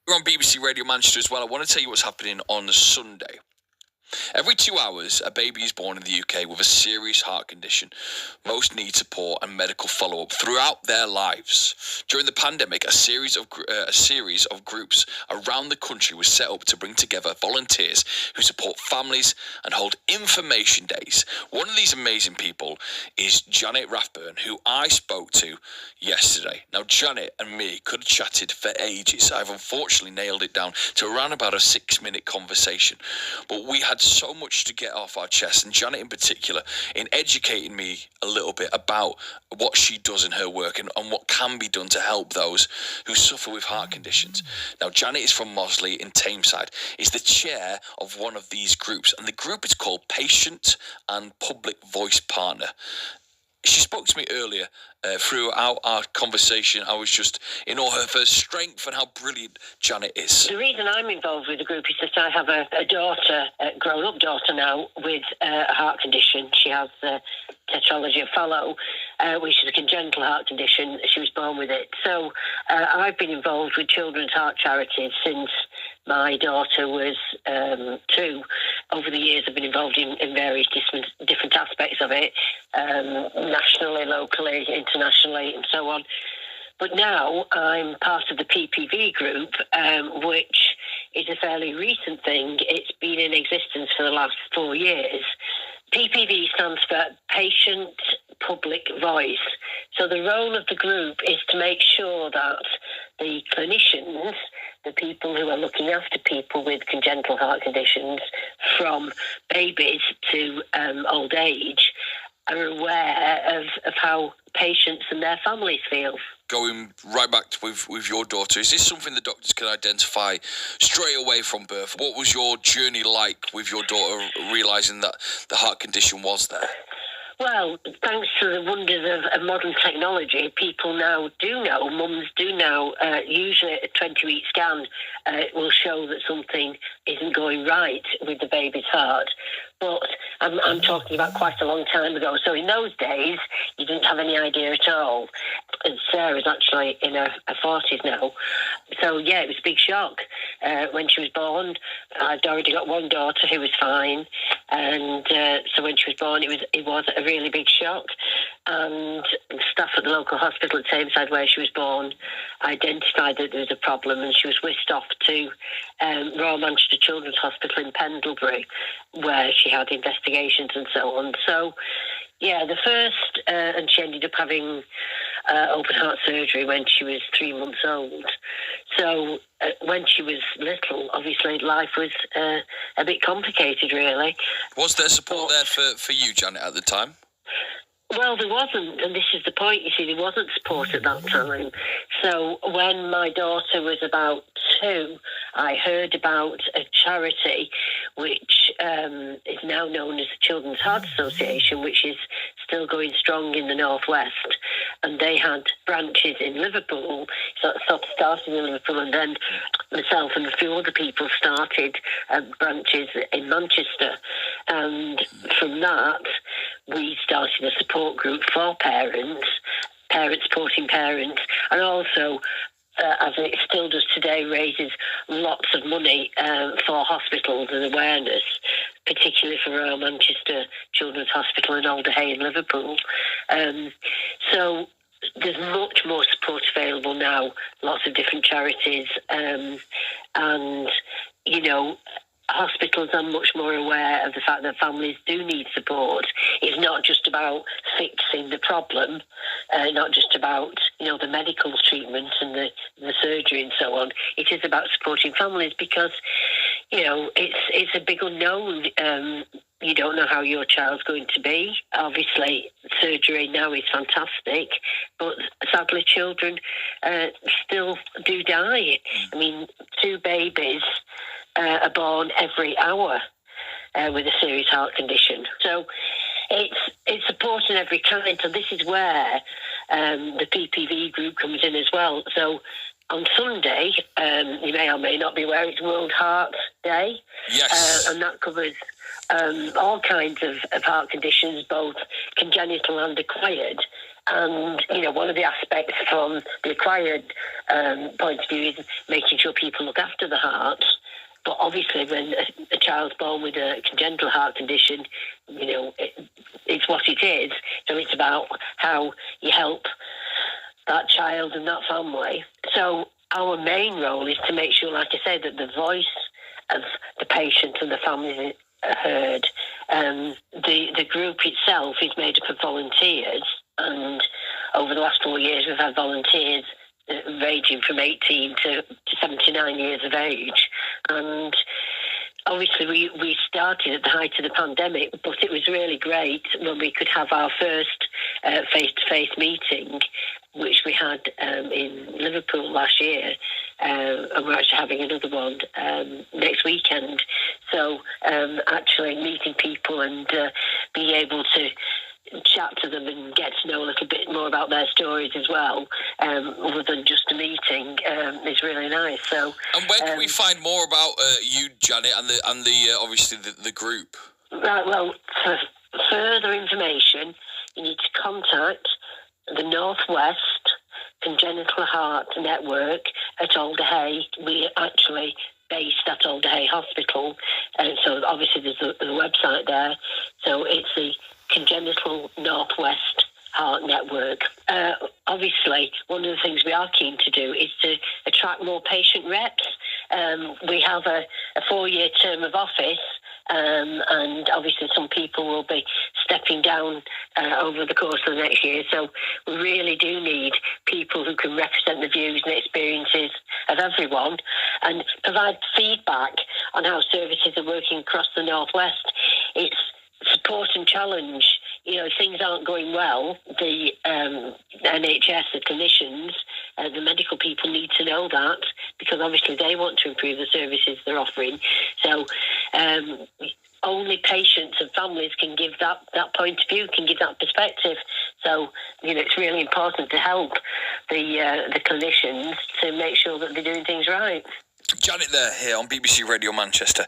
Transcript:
We're on BBC Radio Manchester as well. I want to tell you what's happening on Sunday. Every 2 hours, a baby is born in the UK with a serious heart condition. Most need support and medical follow-up throughout their lives. During the pandemic, a series of groups around the country was set up to bring together volunteers who support families and hold information days. One of these amazing people is Janet Rathburn, who I spoke to yesterday. Now, Janet and me could have chatted for ages. I've unfortunately nailed it down to around about a 6-minute conversation, but we had so much to get off our chest, and Janet in particular, in educating me a little bit about what she does in her work and what can be done to help those who suffer with heart conditions. Now, Janet is from Mosley in Tameside, is the chair of one of these groups, and the group is called Patient and Public Voice Partner. She spoke to me earlier. Throughout our conversation, I was just in awe of her strength and how brilliant Janet is. The reason I'm involved with the group is that I have a daughter, a grown-up daughter now, with a heart condition. She has tetralogy of Fallot, which is a congenital heart condition. She was born with it. So I've been involved with children's heart charities since my daughter was 2. Over the years, I've been involved in various different aspects of it, nationally, locally, internationally, and so on. But now I'm part of the PPV group, which is a fairly recent thing. It's been in existence for the last 4 years. PPV stands for Patient Public Voice. So the role of the group is to make sure that the clinicians, the people who are looking after people with congenital heart conditions, from babies to old age, are aware of how patients and their families feel. Going right back to with your daughter, is this something the doctors can identify straight away from birth? What was your journey like with your daughter, realising that the heart condition was there? Well, thanks to the wonders of modern technology, people now do know, mums do know, usually a 20-week scan will show that something isn't going right with the baby's heart. But I'm talking about quite a long time ago. So in those days, you didn't have any idea at all. And Sarah's actually in her 40s now. So, yeah, it was a big shock. When she was born, I'd already got one daughter who was fine. And so when she was born, it was a really big shock. And staff at the local hospital at Tameside, where she was born, identified that there was a problem, and she was whisked off to Royal Manchester Children's Hospital in Pendlebury, where she had investigations and so on. So, yeah, the first, and she ended up having open heart surgery when she was 3 months old. So when she was little, obviously life was a bit complicated, really. Was there support there for you, Janet, at the time? Well, there wasn't, and this is the point, you see, there wasn't support at that time. So when my daughter was about 2, I heard about a charity which is now known as the Children's Heart Association, which is still going strong in the Northwest. And they had branches in Liverpool, so it started in Liverpool, and then myself and a few other people started branches in Manchester. And from that, we started a support group for parents supporting parents, and also, as it still does today, raises lots of money for hospitals and awareness, particularly for Royal Manchester Children's Hospital and Alder Hey in Liverpool. So there's much more support available now, lots of different charities, and, you know, hospitals are much more aware of the fact that families do need support. It's not just about fixing the problem, not just about, you know, the medical treatment and the surgery and so on. It is about supporting families because, you know, it's a big unknown. You don't know how your child's going to be. Obviously, surgery now is fantastic, but sadly, children still do die. I mean, 2 babies are born every hour with a serious heart condition. So it's support in every kind. So this is where the PPV group comes in as well. So on Sunday, you may or may not be aware, it's World Heart Day. Yes. And that covers all kinds of heart conditions, both congenital and acquired. And, one of the aspects from the acquired point of view is making sure people look after the heart. But obviously, when a child's born with a congenital heart condition, it's what it is. So it's about how you help that child and that family. So our main role is to make sure, like I said, that the voice of the patient and the families are heard. The group itself is made up of volunteers, and over the last 4 years, we've had volunteers ranging from 18 to 79 years of age. And obviously, we started at the height of the pandemic, but it was really great when we could have our first face-to-face meeting, which we had in Liverpool last year, and we're actually having another one next weekend. So actually meeting people and being able to chat to them and get to know a little bit more about their stories as well, other than just a meeting, is really nice. So, and where can we find more about you, Janet, and the obviously the group? Right. Well, for further information, you need to contact the Northwest Congenital Heart Network at Alder Hey. We actually based at Alder Hey Hospital, and so obviously there's a website there. So it's the Congenital Northwest Heart Network. Obviously, one of the things we are keen to do is to attract more patient reps. We have a 4-year term of office, and obviously some people will be stepping down over the course of the next year. So we really do need people who can represent the views and experiences of everyone and provide feedback on how services are working across the Northwest. It's support and challenge. If things aren't going well, the NHS, the clinicians, the medical people need to know that, because obviously they want to improve the services they're offering. So only patients and families can give that point of view, can give that perspective. So, it's really important to help the clinicians to make sure that they're doing things right. Janet there, here on BBC Radio Manchester.